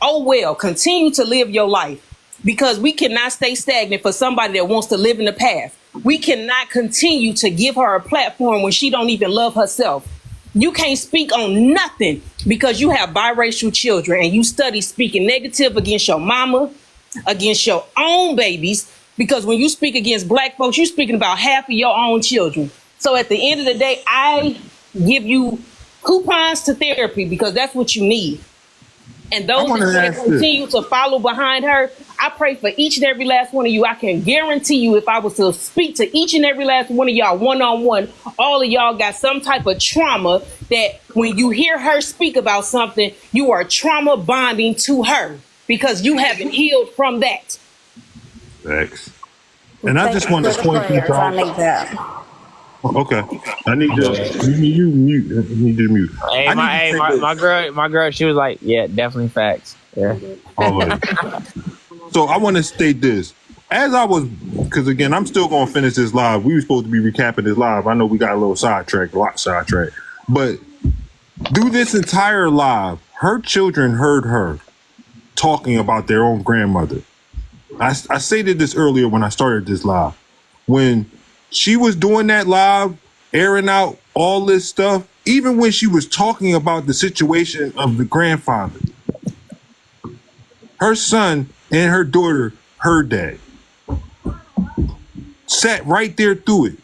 oh well, continue to live your life, because we cannot stay stagnant for somebody that wants to live in the past. We cannot continue to give her a platform when she don't even love herself. You can't speak on nothing because you have biracial children and you study speaking negative against your mama, against your own babies, because when you speak against black folks, you're speaking about half of your own children. So at the end of the day, I give you coupons to therapy because that's what you need. And those that continue to follow behind her, I pray for each and every last one of you. I can guarantee you, if I was to speak to each and every last one of y'all one-on-one, all of y'all got some type of trauma that when you hear her speak about something, you are trauma bonding to her because you haven't healed from that. Thanks. And I just want to point you I need that. Okay, I need you mute. Hey, my girl, she was like, yeah, definitely facts. Yeah. So I want to state this. As I was, because again, I'm still going to finish this live. We were supposed to be recapping this live. I know we got a little sidetracked, but through this entire live, her children heard her talking about their own grandmother. I stated this earlier when I started this live. When she was doing that live, airing out all this stuff, even when she was talking about the situation of the grandfather, her son and her daughter heard that. Sat right there through it.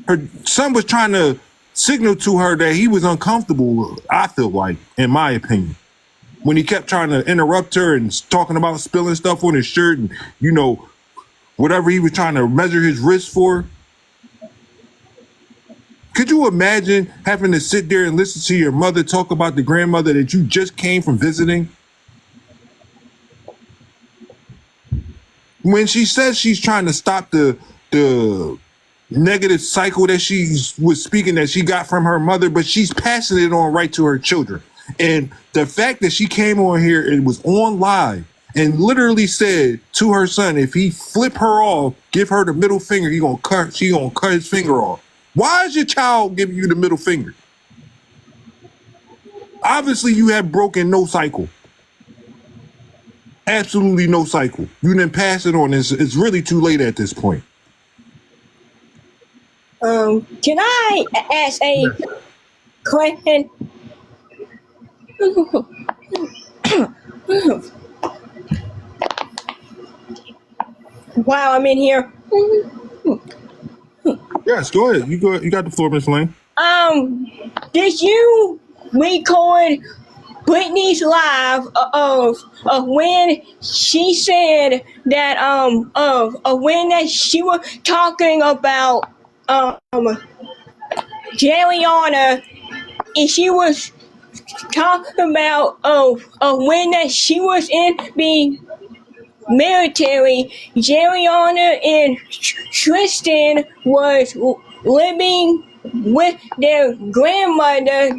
Her son was trying to signal to her that he was uncomfortable, I feel like, in my opinion, when he kept trying to interrupt her and talking about spilling stuff on his shirt and, you know, whatever he was trying to measure his wrist for. Could you imagine having to sit there and listen to your mother talk about the grandmother that you just came from visiting? When she says she's trying to stop the negative cycle that she was speaking that she got from her mother, but she's passing it on right to her children. And the fact that she came on here and was on live and literally said to her son, if he flip her off, give her the middle finger, she gonna cut his finger off. Why is your child giving you the middle finger? Obviously, you have broken no cycle. Absolutely no cycle. You didn't pass it on. It's really too late at this point. Can I ask a question? While I'm in here. Yes, go ahead. You got the floor, Miss Lane. Did you record Brittney's live of when she said that of when that she was talking about Jariana, and she was talking about when that she was in the military, Jariana and Tristan was living with their grandmother,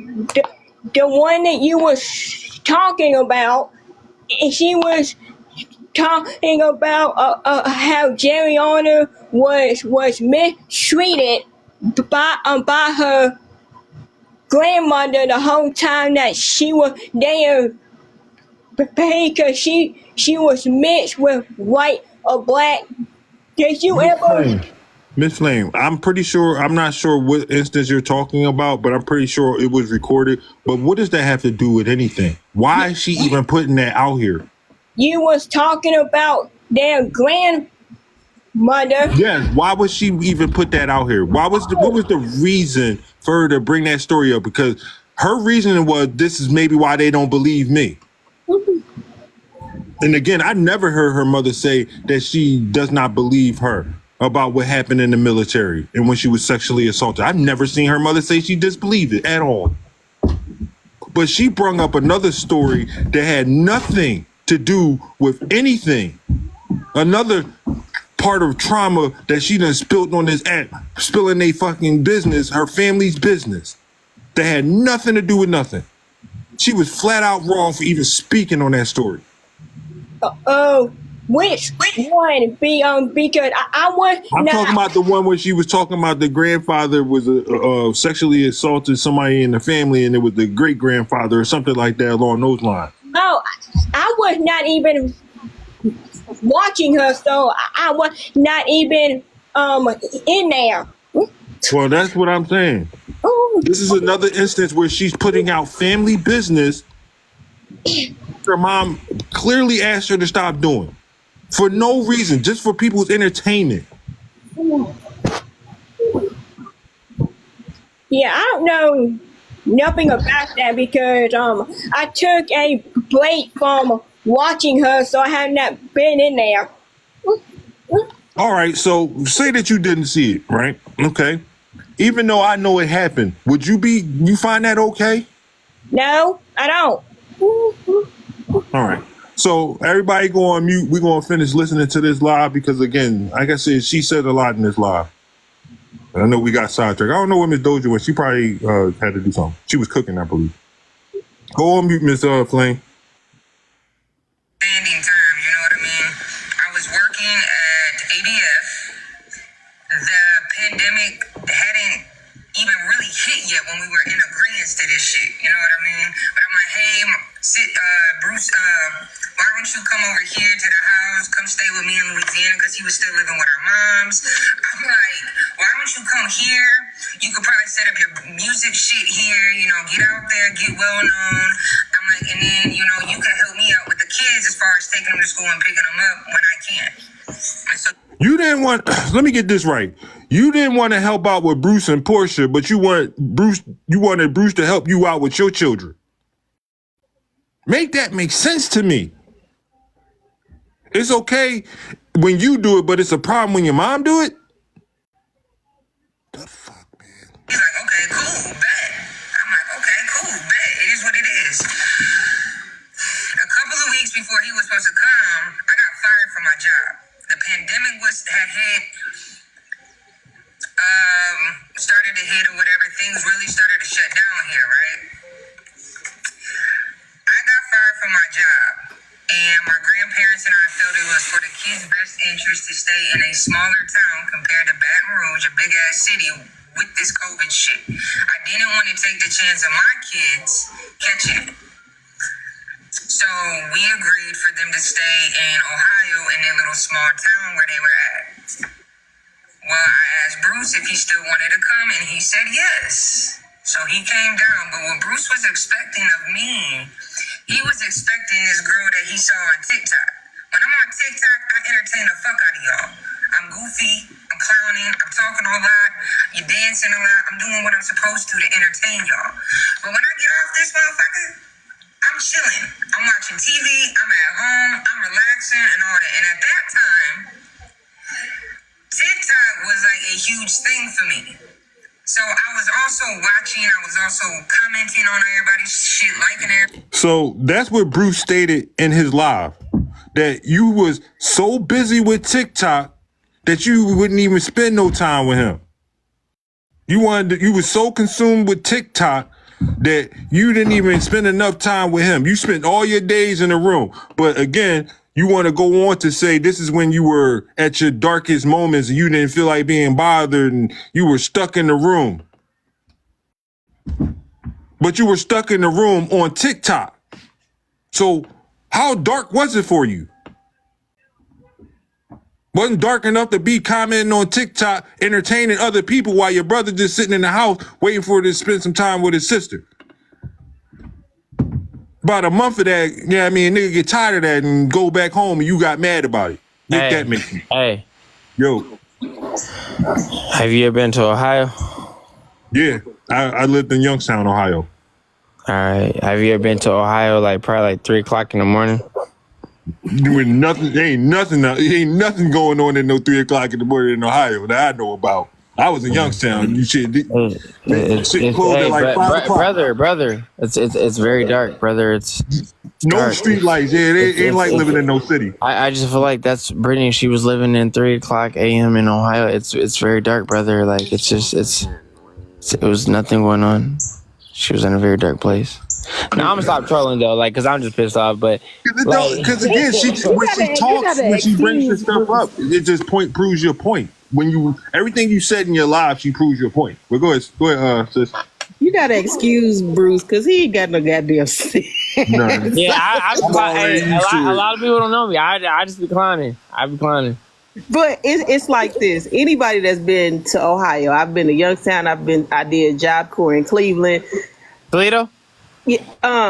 the one that you was talking about, and she was talking about how Jariana was mistreated by her grandmother the whole time that she was there, because she was mixed with white or black. Did you ever? Miss Flame, I'm not sure what instance you're talking about, but I'm pretty sure it was recorded. But what does that have to do with anything? Why is she even putting that out here? You was talking about their grandmother. Yes. Why would she even put that out here? What was the reason for her to bring that story up? Because her reasoning was, this is maybe why they don't believe me. And again, I never heard her mother say that she does not believe her about what happened in the military and when she was sexually assaulted. I've never seen her mother say she disbelieved it at all. But she brought up another story that had nothing to do with anything. Another part of trauma that she done spilled on this app, spilling their fucking business, her family's business, that had nothing to do with nothing. She was flat out wrong for even speaking on that story. Which one? Because I was. I'm talking about the one where she was talking about the grandfather was sexually assaulted somebody in the family, and it was the great grandfather or something like that along those lines. Oh, I was not even watching her, so I was not even in there. Well, that's what I'm saying. Oh, This is another instance where she's putting out family business her mom clearly asked her to stop doing for no reason, just for people's entertainment. yeah, I don't know nothing about that because I took a break from watching her, so I have not been in there. All right, so say that you didn't see it, right? Okay. Even though I know it happened, would you find that okay? No, I don't. All right. So everybody go on mute. We're going to finish listening to this live because, again, like I said, she said a lot in this live. I know we got sidetracked. I don't know where Miss Doja was. She probably had to do something. She was cooking, I believe. Go on mute, Miss Flame. Standing term, you know what I mean? I was working at ADF. The pandemic hadn't even really hit yet when we were in agreement to this shit. You know what I mean? But I'm like, hey, Bruce, why don't you come over here to the house? Come stay with me in Louisiana because he was still living with our moms. I'm like, why don't you come here? You could probably set up your music shit here, you know, get out there, get well known. I'm like, and then, you know, you can help me out with the kids as far as taking them to school and picking them up when I can. And so You didn't want, let me get this right. You didn't want to help out with Bruce and Portia, but you wanted Bruce to help you out with your children. Make that make sense to me. It's okay when you do it, but it's a problem when your mom do it? The fuck, man? he's like, okay, cool, bet. I'm like, okay, cool, bet. It is what it is. A couple of weeks before he was supposed to come, I got fired from my job. The pandemic had hit, started to hit or whatever. Things really started to shut down here, right? I got fired from my job, and my grandparents and I felt it was for the kids' best interest to stay in a smaller town compared to Baton Rouge, a big-ass city, with this COVID shit. I didn't want to take the chance of my kids catching it. So we agreed for them to stay in Ohio in their little small town where they were at. Well, I asked Bruce if he still wanted to come, and he said yes. So he came down, but what Bruce was expecting of me, he was expecting this girl that he saw on TikTok. When I'm on TikTok, I entertain the fuck out of y'all. I'm goofy, I'm clowning, I'm talking a lot, you're dancing a lot, I'm doing what I'm supposed to entertain y'all. But when I get off this motherfucker, I'm chilling. I'm watching TV, I'm at home, I'm relaxing and all that. And at that time, TikTok was like a huge thing for me. So I was also watching, I was also commenting on everybody's shit, liking it. So that's what Bruce stated in his live, that you was so busy with TikTok that you wouldn't even spend no time with him. You was so consumed with TikTok that you didn't even spend enough time with him. You spent all your days in the room. But again, you want to go on to say this is when you were at your darkest moments and you didn't feel like being bothered and you were stuck in the room. But you were stuck in the room on TikTok. So how dark was it for you? Wasn't dark enough to be commenting on TikTok, entertaining other people while your brother just sitting in the house waiting for her to spend some time with his sister. About a month of that, yeah, I mean, nigga get tired of that and go back home and you got mad about it. Make that make sense. Hey. Yo. Have you ever been to Ohio? Yeah, I lived in Youngstown, Ohio. All right. Have you ever been to Ohio probably 3 o'clock in the morning? Doing nothing, ain't nothing going on at no 3 o'clock in the morning in Ohio that I know about. I was in Youngstown. You shit, shit closed at like 5 o'clock. Brother, it's very dark, brother. It's no dark. street lights. Yeah, it ain't like living in no city. I just feel like that's Brittney. She was living in 3 o'clock a.m. in Ohio. It's very dark, brother. Like it was nothing going on. She was in a very dark place. Now I'm gonna stop trolling though, cause I'm just pissed off. But because again, when she brings this stuff up, it just proves your point. When everything you said in your life, she proves your point. But go ahead, sis. You gotta excuse Bruce because he ain't got no goddamn sense. None. Yeah, already hey, used to a it. lot of people don't know me. I just be declining. I be declining. But it's like this. Anybody that's been to Ohio, I've been to Youngstown. I did Job Corps in Cleveland. Toledo? Yeah,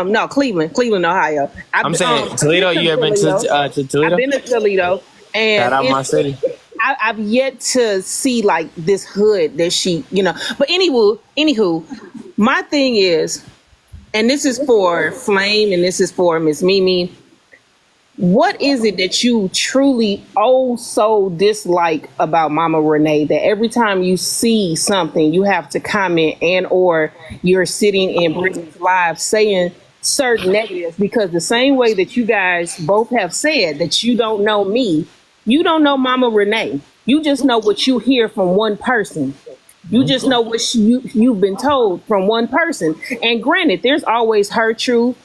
no, Cleveland, Ohio. I'm saying I've been Toledo. You ever been to I've Toledo? been to Toledo, Shout and out my city. I've yet to see like this hood that she, But anywho, my thing is, and this is for Flame, and this is for Miss Mimi. What is it that you truly so dislike about Mama Renee that every time you see something you have to comment and or you're sitting in Brittney's live saying certain negatives? Because the same way that you guys both have said that you don't know me, you don't know Mama Renee. You just know what you hear from one person. You just know what you've been told from one person. And granted, there's always her truth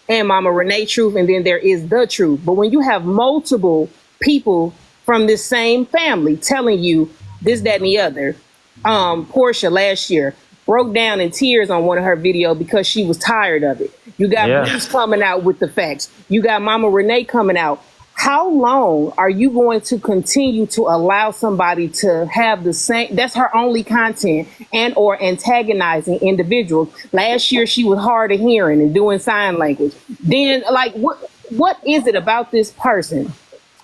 and Mama Renee truth, and then there is the truth. But when you have multiple people from this same family telling you this, that, and the other, Portia last year broke down in tears on one of her videos because she was tired of it. You got Bruce coming out with the facts. You got Mama Renee coming out. How long are you going to continue to allow somebody to have the same? That's her only content and or antagonizing individuals. Last year, she was hard of hearing and doing sign language. Then, like, what is it about this person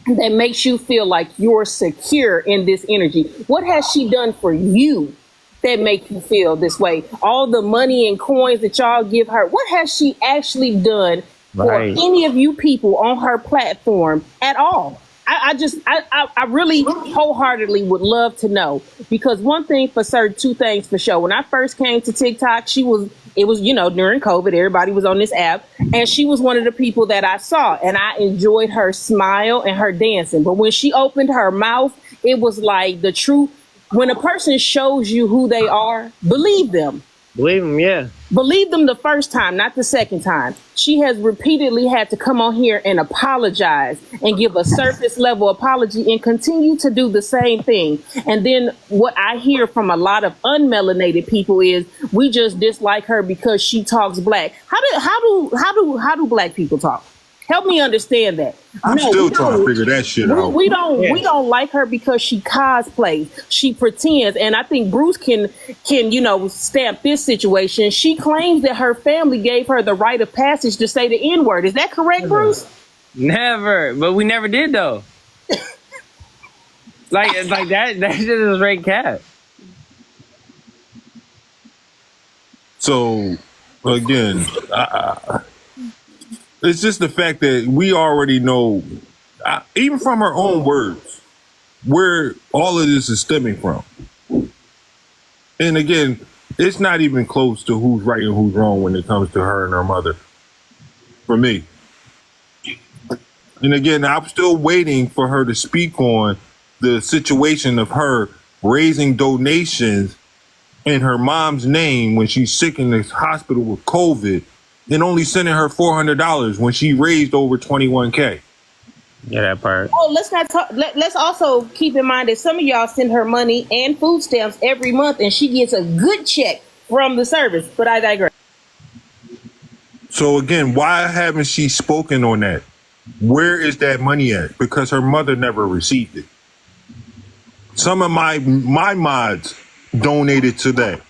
that makes you feel like you're secure in this energy? What has she done for you that make you feel this way? All the money and coins that y'all give her, what has she actually done for any of you people on her platform at all? I really wholeheartedly would love to know, because one thing for certain, two things for sure. When I first came to TikTok, it was during COVID, everybody was on this app, and she was one of the people that I saw, and I enjoyed her smile and her dancing. But when she opened her mouth, it was like the truth. When a person shows you who they are, believe them. Believe him, yeah. Believe them the first time, not the second time. She has repeatedly had to come on here and apologize and give a surface level apology and continue to do the same thing. And then what I hear from a lot of unmelanated people is we just dislike her because she talks black. How do black people talk? Help me understand that. I'm still trying to figure that shit out. We don't like her because she cosplays, she pretends, and I think Bruce can stamp this situation. She claims that her family gave her the rite of passage to say the N-word. Is that correct, Bruce? Never, but we never did though. like that shit is straight cat. So again, it's just the fact that we already know, even from her own words, where all of this is stemming from. And again, it's not even close to who's right and who's wrong when it comes to her and her mother, for me. And again, I'm still waiting for her to speak on the situation of her raising donations in her mom's name when she's sick in this hospital with COVID, and only sending her $400 when she raised over $21K. Yeah, that part. Oh, let's not talk. Let's also keep in mind that some of y'all send her money and food stamps every month, and she gets a good check from the service. But I digress. So again, why haven't she spoken on that? Where is that money at? Because her mother never received it. Some of my mods donated to that.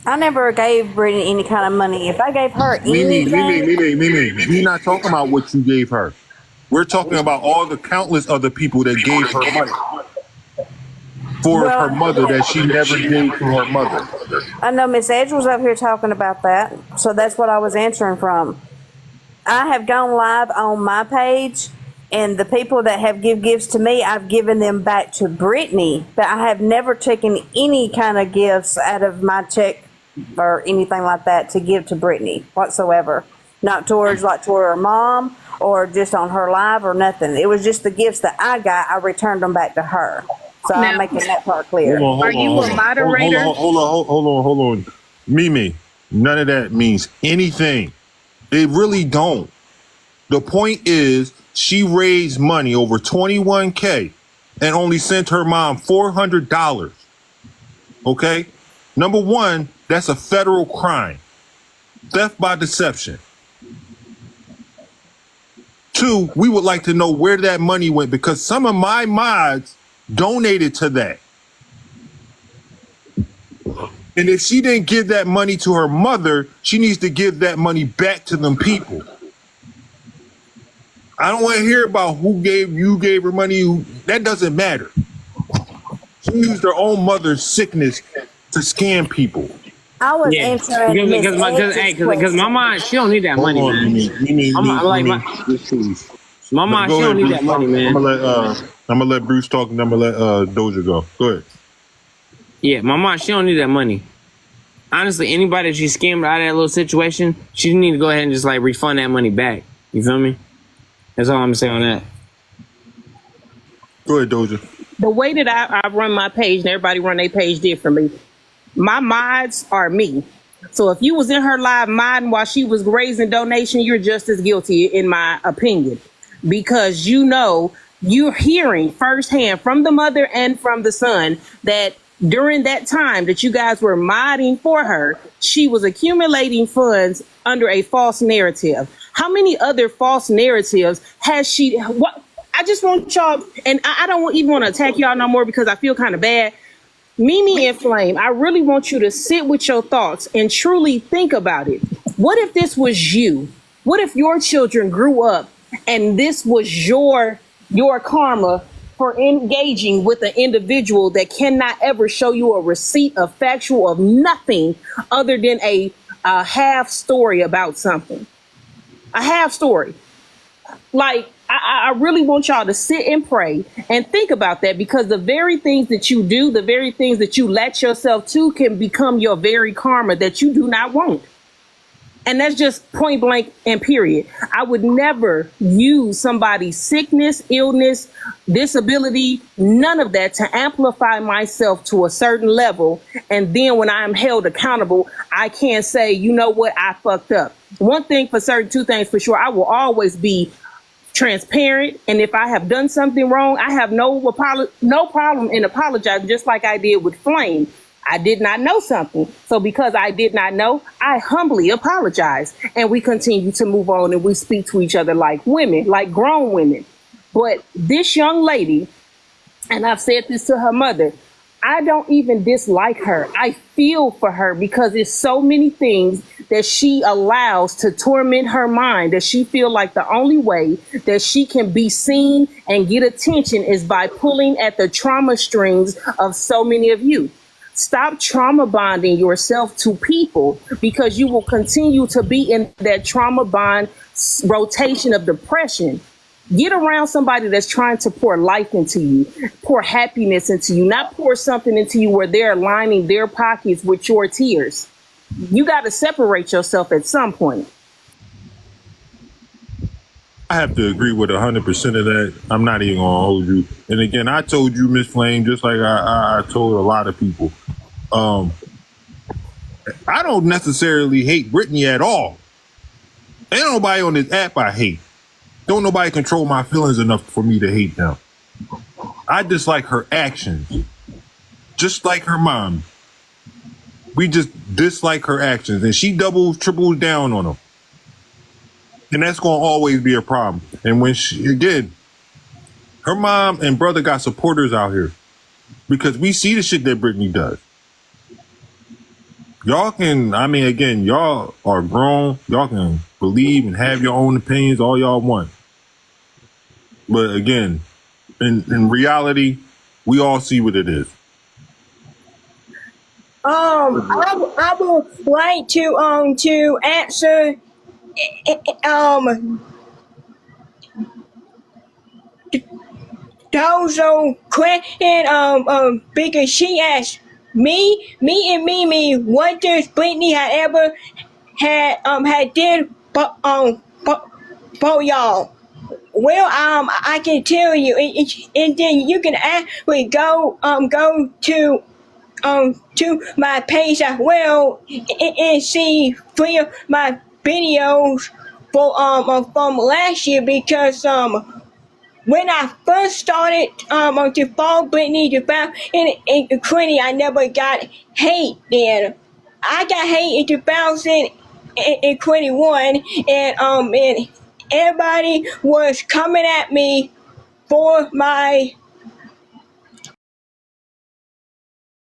I never gave Brittney any kind of money. If I gave her anything... Mimi, we're not talking about what you gave her. We're talking about all the countless other people that gave her money for her mother that she never gave to her mother. I know Miss Edge was up here talking about that, so that's what I was answering from. I have gone live on my page, and the people that have give gifts to me, I've given them back to Brittney, but I have never taken any kind of gifts out of my check or anything like that to give to Brittney whatsoever. Not toward her mom or just on her live or nothing. It was just the gifts that I got, I returned them back to her. So now, I'm making that part clear. Are you a moderator? Hold on. Mimi, none of that means anything. It really don't. The point is, she raised money over $21K and only sent her mom $400. Okay? Number one, that's a federal crime. Theft by deception. Two, we would like to know where that money went because some of my mods donated to that. And if she didn't give that money to her mother, she needs to give that money back to them people. I don't want to hear about who gave her money. That doesn't matter. She used her own mother's sickness to scam people. I was Yeah, answering Miss because my mom, she don't need that money, man. My mom, she don't need that money, man. I'm gonna let Bruce talk, and I'm gonna let Doja go. Go ahead. Yeah, my mom, she don't need that money. Honestly, anybody that she scammed out of that little situation, she need to go ahead and just like refund that money back. You feel me? That's all I'm saying on that. Go ahead, Doja. The way that I run my page, and everybody run their page differently. My mods are me. So if you was in her live modding while she was raising donation, you're just as guilty, in my opinion, because you know you're hearing firsthand from the mother and from the son that during that time that you guys were modding for her, she was accumulating funds under a false narrative. How many other false narratives has she? What? I just want y'all, and I don't even want to attack y'all no more because I feel kind of bad. Mimi and Flame, I really want you to sit with your thoughts and truly think about it. What if this was you? What if your children grew up and this was your karma for engaging with an individual that cannot ever show you a receipt of factual of nothing other than a half story about something? A half story. Like, I really want y'all to sit and pray and think about that, because the very things that you do, the very things that you latch yourself to can become your very karma that you do not want. And that's just point blank and period. I would never use somebody's sickness, illness, disability, none of that to amplify myself to a certain level. And then when I'm held accountable, I can't say, you know what, I fucked up. One thing for certain, two things for sure, I will always be transparent, and if I have done something wrong, I have no problem in apologizing, just like I did with Flame. I did not know something, so because I did not know, I humbly apologize, and we continue to move on, and we speak to each other like women, like grown women. But this young lady, and I've said this to her mother, I don't even dislike her. I feel for her because there's so many things that she allows to torment her mind, that she feel like the only way that she can be seen and get attention is by pulling at the trauma strings of so many of you. Stop trauma bonding yourself to people, because you will continue to be in that trauma bond rotation of depression. Get around somebody that's trying to pour life into you, pour happiness into you, not pour something into you where they're lining their pockets with your tears. You got to separate yourself at some point. I have to agree with 100% of that. I'm not even gonna hold you. And again, I told you, Miss Flame, just like I told a lot of people. I don't necessarily hate Brittney at all. Ain't nobody on this app I hate. Don't nobody control my feelings enough for me to hate them. I dislike her actions, just like her mom. We just dislike her actions, and she doubles, triples down on them. And that's going to always be a problem. And when again, her mom and brother got supporters out here, because we see the shit that Brittney does. Y'all can, again, y'all are grown. Y'all can believe and have your own opinions all y'all want. But again, in reality, we all see what it is. I would like to answer those question because she asked me and Mimi, what does Brittney had did for y'all? Well, I can tell you, and then you can actually go to my page as well and see 3 of my videos for from last year, because when I first started to follow Brittney, in 20, I never got hate then. I got hate in 2021, and everybody was coming at me for my